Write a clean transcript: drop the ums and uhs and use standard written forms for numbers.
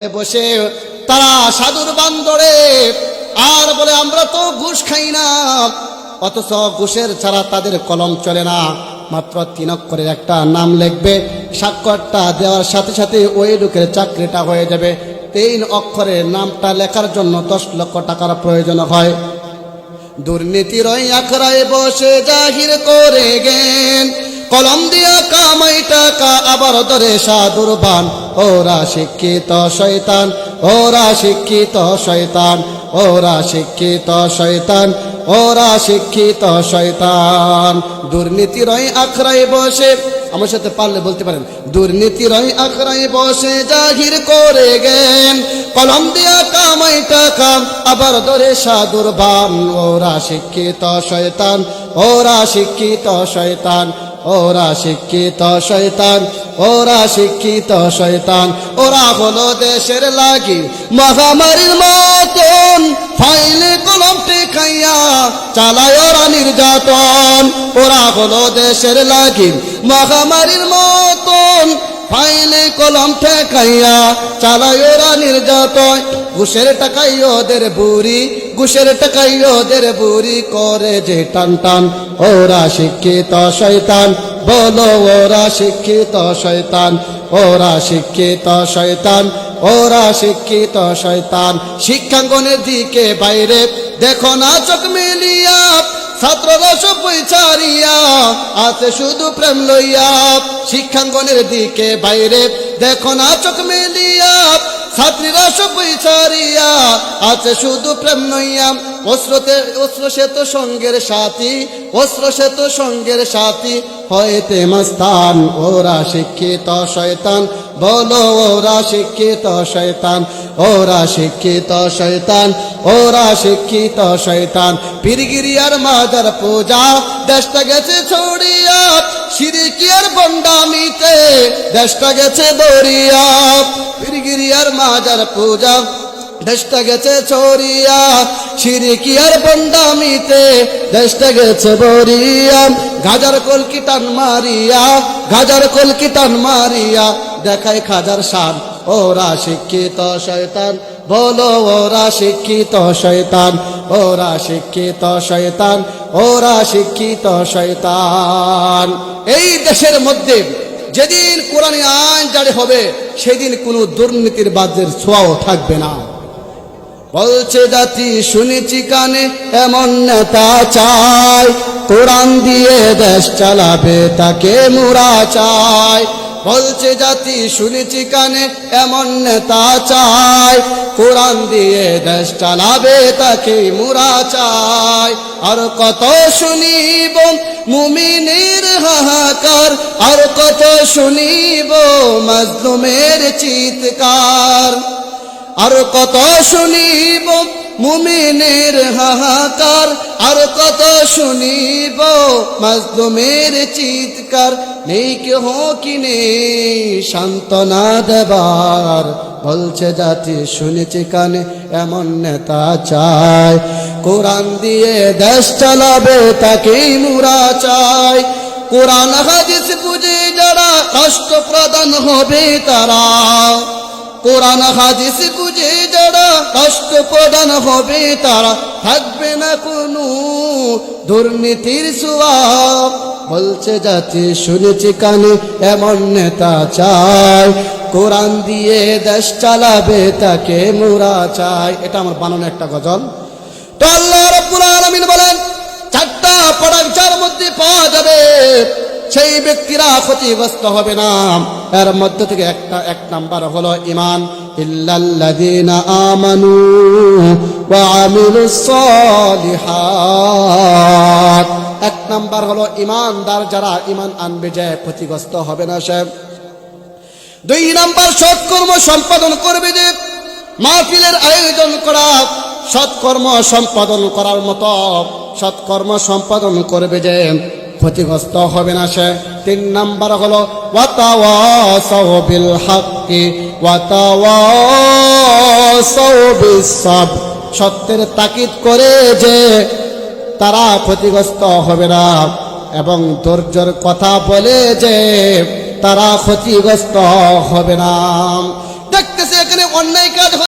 বসে তারা সাধুর বান্দরে আর বলে আমরা তো ঘুষ খাই না, অথচ ঘুষের ছাড়া তাদের কলম চলে না। মাত্র 3 অক্ষরের একটা নাম লিখবে, স্বাক্ষরটা দেওয়ার সাথে সাথে ওই লোকের চাকরিটা হয়ে যাবে। 3 অক্ষরের নামটা লেখার জন্য 10 লক্ষ টাকার প্রয়োজন হয়। দুর্নীতির ওই আখড়ায় বসে জাহির করে গেন, কলম দিয়া কামাই টাকা আবার ধরে সাধুর বান। ওরা শিক্ষিত শয়তান, ওরা শিক্ষিত শয়তান, ওরা শিক্ষিত শয়তান, ওরা শিক্ষিত শয়তান। দুর্নীতির ওই আখড়ায় বসে, আমার সাথে পারলে বলতে পারেন, দুর্নীতির ওই আখড়ায় বসে জাহির করে গেন, কলম দিয়া কামাই টাকা আবার ধরে সাধুর বান। ওরা শিক্ষিত শয়তান, ওরা শিক্ষিত শয়তান, ওরা শিক্ষিত শয়তান, ওরা শিক্ষিত শয়তান। ওরা হলো দেশের লাগি মহামারীর মতন, ফাইলে কলম টেকাইয়া চালায় ওরা নির্যাতন। ওরা হলো দেশের লাগি মহামারীর মতন, ফাইলে কলম ঠেকাইয়া চালায় ওরা নির্যাতন। ঘুষের টাকাই ওদের বুড়ি, ঘুষের টাকাই ওদের বুড়ি করে যে টান টান। ওরা শিক্ষিত শয়তান, বলো ওরা শিক্ষিত শয়তান, ওরা শিক্ষিত শয়তান, ওরা শিক্ষিত শয়তান। শিক্ষাঙ্গনের দিকে বাইরে দেখো না চোখ মিলিয়া, ছাত্ররা সব বৈচারিয়া আছে শুধু প্রেম লইয়া। শিক্ষাঙ্গনের দিকে বাইরে দেখো না চোখ মেলিয়া, ছাত্রীরা সব বৈচারিয়া আছে শুধু প্রেম লইয়া। অস্ত্র সে তো সঙ্গের সাথী, অস্ত্র সে তো সঙ্গের সাথী হইতে মস্তান। ওরা শিক্ষিত শয়তান, বলো ওরা শিক্ষিত শয়তান, ওরা শিক্ষিত শয়তান, ওরা শিক্ষিত শয়তান। পীরগিরিয়ার মাজার পূজা দেশটা গেছে ছড়িয়া, শিরকিয়ার বন্ডামিতে দেশটা গেছে দরিয়া। পীরগিরিয়ার মাজার পূজা দেশটা গেছে ছড়িয়া, শিরকিয়ার বন্ডামিতে দেশটা গেছে বরিয়া। গাজার কলকি টান মারিয়া, গাজার কলকি টান মারিয়া দেখায় খাজার শান। ওরা শিক্ষিত শয়তান, বলো ওরা শিক্ষিত শয়তান, ওরা শিক্ষিত শয়তান, ওরা শিক্ষিত শয়তান। এই দেশের মধ্যে যেদিন কোরআনী আইন জারি হবে, সেদিন কোনো দুর্নীতির বাজের ছোঁয়াও থাকবে না। বলছে জাতি শুনেছি কানে এমন নেতা চাই, কোরআন দিয়ে দেশ চালাবে তাকে মুরা চাই। বলছে জাতি শুনেছি কানে এমন নেতা চাই, কোরআন দিয়ে দেশ চালাবে তাকে মুরা চাই। আর কত শুনিব মুমিনের হাহাকার, আর কত শুনিব মাজলুমের চিৎকার, আর কত শুনিব মুমিনের হাহাকার, আর কত শুনিব মাজলুমের চিৎকার। নেই কেহ কিনে সান্ত্বনা দেবার, বলছে জাতি শুনেছি কানে এমন নেতা চাই, কোরআন দিয়ে দেশ চালাবে তাকেই মুরা চাই। কোরআন হাদিস বুঝে যারা রাষ্ট্র প্রধান হবে তারা, কোরআন হাদিস বুঝে যারা রাষ্ট্র প্রধান হবে তারা, থাকবে না কোনো দুর্নীতির ছোঁয়া। বলছে জাতি শুনেছি কানে এমন নেতা চাই, কোরআন দিয়ে দেশ চালাবে তাকে মুরা চাই। এটা আমার বানানো একটা গজল। তো আল্লাহ রাব্বুল আলামিন বলেন, 4টা প্রোডাক্ট যার মধ্যে পাওয়া যাবে সেই ব্যক্তিরা ক্ষতিগ্রস্ত হবে না। এর মধ্যে থেকে এক নাম্বার হলো ঈমান। ইল্লাল্লাযীনা আমানু ওয়া আমিলুস সালিহাত। 1 নাম্বার হলো ঈমানদার যারা ঈমান আনবে, যে ক্ষতিগ্রস্ত হবে না সে। 2 নাম্বার সৎকর্ম সম্পাদন করবে, যে মাহফিলের আয়োজন করা সৎকর্ম সম্পাদন করার মতো সৎকর্ম সম্পাদন করবে, যে ক্ষতিগ্রস্ত হবে না সে। 3 নাম্বার হলো ওয়াতাওয়াসাউ বিল হাক্কি ওয়াতাওয়াসাউ বিস সাবর। সত্যের তাকিদ করে যে তারা ক্ষতিগ্রস্ত হবে না, এবং ধৈর্যের কথা বলে যে তারা ক্ষতিগ্রস্ত হবে না। দেখতেছে এখানে অন্যায় কাজ